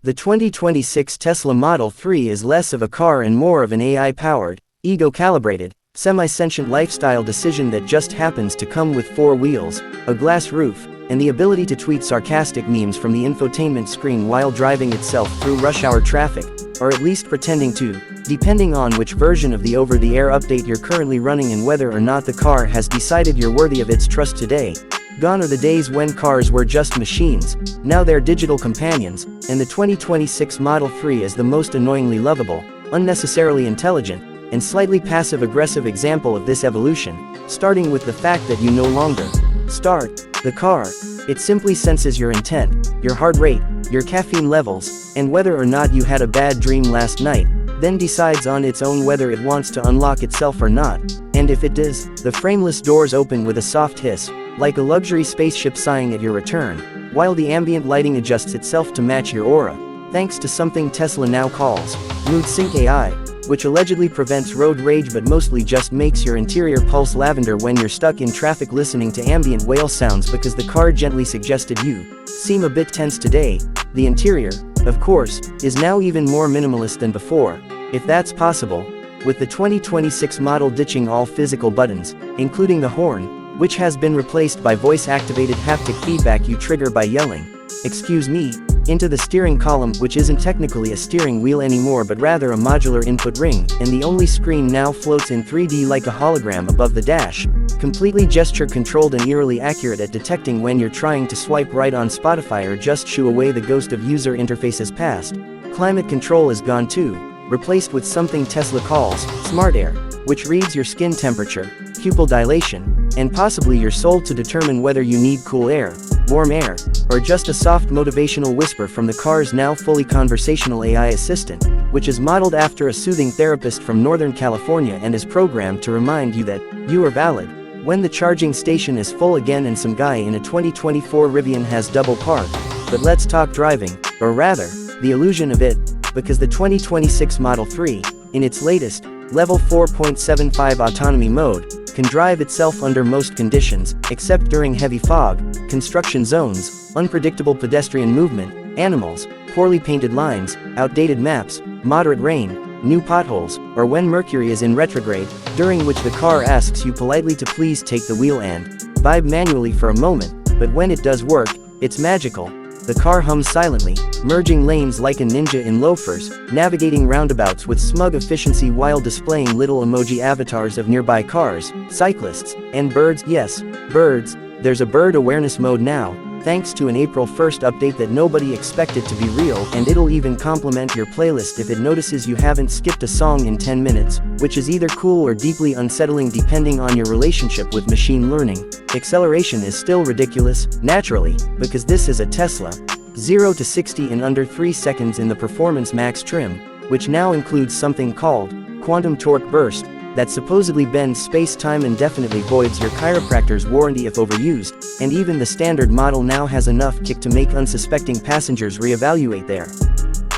The 2026 Tesla Model 3 is less of a car and more of an AI-powered, ego-calibrated, semi-sentient lifestyle decision that just happens to come with 4 wheels, a glass roof, and the ability to tweet sarcastic memes from the infotainment screen while driving itself through rush-hour traffic, or at least pretending to, depending on which version of the over-the-air update you're currently running and whether or not the car has decided you're worthy of its trust today. Gone are the days when cars were just machines, now they're digital companions, and the 2026 Model 3 is the most annoyingly lovable, unnecessarily intelligent, and slightly passive-aggressive example of this evolution, starting with the fact that you no longer start the car. It simply senses your intent, your heart rate, your caffeine levels, and whether or not you had a bad dream last night, then decides on its own whether it wants to unlock itself or not, and if it does, the frameless doors open with a soft hiss, like a luxury spaceship sighing at your return, while the ambient lighting adjusts itself to match your aura, thanks to something Tesla now calls Mood Sync AI, which allegedly prevents road rage but mostly just makes your interior pulse lavender when you're stuck in traffic listening to ambient whale sounds because the car gently suggested you seem a bit tense today. The interior, of course, is now even more minimalist than before, if that's possible, with the 2026 model ditching all physical buttons, including the horn, which has been replaced by voice-activated haptic feedback you trigger by yelling, "Excuse me," into the steering column, which isn't technically a steering wheel anymore but rather a modular input ring, and the only screen now floats in 3D like a hologram above the dash, completely gesture-controlled and eerily accurate at detecting when you're trying to swipe right on Spotify or just shoo away the ghost of user interfaces past. Climate control is gone too, replaced with something Tesla calls Smart Air, which reads your skin temperature, pupil dilation, and possibly your soul to determine whether you need cool air, warm air, or just a soft motivational whisper from the car's now fully conversational AI assistant, which is modeled after a soothing therapist from Northern California and is programmed to remind you that you are valid when the charging station is full again and some guy in a 2024 Rivian has double parked. But let's talk driving, or rather, the illusion of it, because the 2026 Model 3, in its latest, Level 4.75 autonomy mode, can drive itself under most conditions, except during heavy fog, construction zones, unpredictable pedestrian movement, animals, poorly painted lines, outdated maps, moderate rain, new potholes, or when Mercury is in retrograde, during which the car asks you politely to please take the wheel and vibe manually for a moment, but when it does work, it's magical. The car hums silently, merging lanes like a ninja in loafers, navigating roundabouts with smug efficiency while displaying little emoji avatars of nearby cars, cyclists, and birds. Yes, birds. There's a bird awareness mode now, thanks to an April 1st update that nobody expected to be real, and it'll even complement your playlist if it notices you haven't skipped a song in 10 minutes, which is either cool or deeply unsettling depending on your relationship with machine learning. Acceleration is still ridiculous, naturally, because this is a Tesla. 0 to 60 in under 3 seconds in the Performance Max trim, which now includes something called Quantum Torque Burst, that supposedly bends space-time and definitely voids your chiropractor's warranty if overused, and even the standard model now has enough kick to make unsuspecting passengers reevaluate their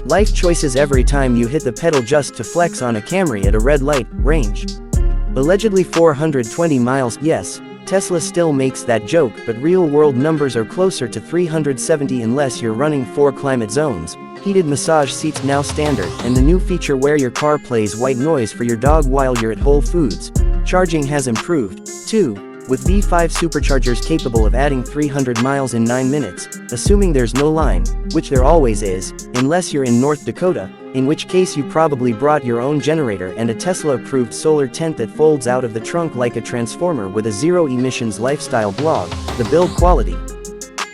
life choices every time you hit the pedal just to flex on a Camry at a red light. Range allegedly 420 miles. Yes, Tesla still makes that joke, but real-world numbers are closer to 370 unless you're running 4 climate zones. Heated massage seats now standard, and the new feature where your car plays white noise for your dog while you're at Whole Foods. Charging has improved, too, with V5 superchargers capable of adding 300 miles in 9 minutes, assuming there's no line, which there always is, unless you're in North Dakota, in which case you probably brought your own generator and a Tesla-approved solar tent that folds out of the trunk like a transformer with a zero-emissions lifestyle blog. The build quality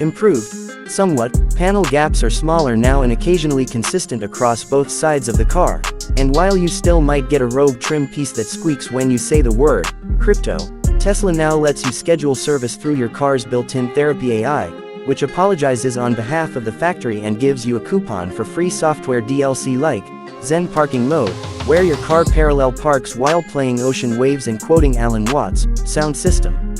improved somewhat, panel gaps are smaller now and occasionally consistent across both sides of the car, and while you still might get a rogue trim piece that squeaks when you say the word crypto, Tesla now lets you schedule service through your car's built-in therapy AI, which apologizes on behalf of the factory and gives you a coupon for free software DLC like Zen Parking Mode, where your car parallel parks while playing ocean waves and quoting Alan Watts' sound system.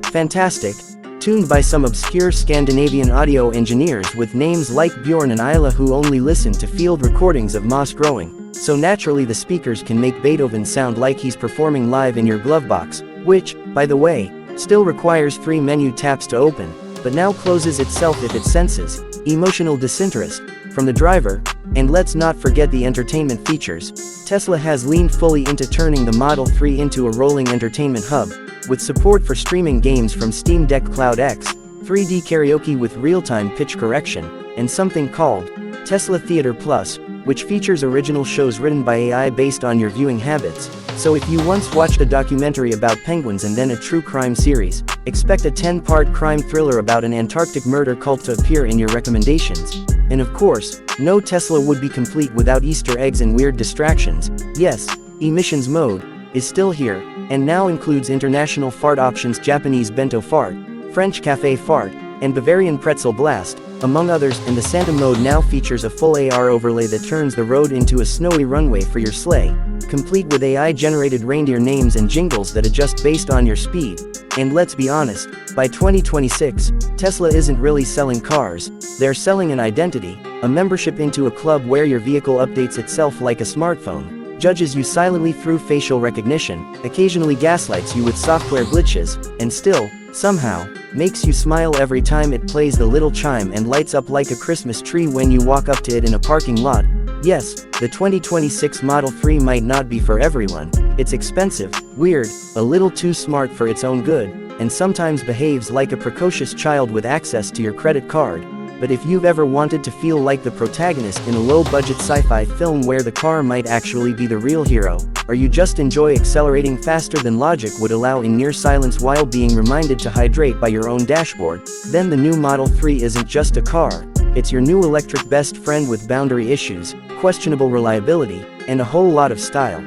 Fantastic. Tuned by some obscure Scandinavian audio engineers with names like Bjorn and Isla who only listen to field recordings of moss growing, so naturally the speakers can make Beethoven sound like he's performing live in your glove box, which, by the way, still requires 3 menu taps to open, but now closes itself if it senses emotional disinterest. from the driver. And let's not forget the entertainment features. Tesla has leaned fully into turning the Model 3 into a rolling entertainment hub, with support for streaming games from Steam Deck Cloud X, 3D karaoke with real-time pitch correction, and something called Tesla Theater Plus, which features original shows written by AI based on your viewing habits. So if you once watched a documentary about penguins and then a true crime series, expect a 10-part crime thriller about an Antarctic murder cult to appear in your recommendations. And of course, no Tesla would be complete without Easter eggs and weird distractions. Yes, emissions mode is still here, and now includes international fart options, Japanese bento fart, French cafe fart, and Bavarian pretzel blast, among others. And the Santa mode now features a full AR overlay that turns the road into a snowy runway for your sleigh, complete with AI-generated reindeer names and jingles that adjust based on your speed. And let's be honest, by 2026, Tesla isn't really selling cars, they're selling an identity, a membership into a club where your vehicle updates itself like a smartphone, judges you silently through facial recognition, occasionally gaslights you with software glitches, and still, somehow, makes you smile every time it plays the little chime and lights up like a Christmas tree when you walk up to it in a parking lot. Yes, the 2026 Model 3 might not be for everyone. It's expensive, weird, a little too smart for its own good, and sometimes behaves like a precocious child with access to your credit card. But if you've ever wanted to feel like the protagonist in a low-budget sci-fi film where the car might actually be the real hero, or you just enjoy accelerating faster than logic would allow in near silence while being reminded to hydrate by your own dashboard, then the new Model 3 isn't just a car, it's your new electric best friend with boundary issues, questionable reliability, and a whole lot of style.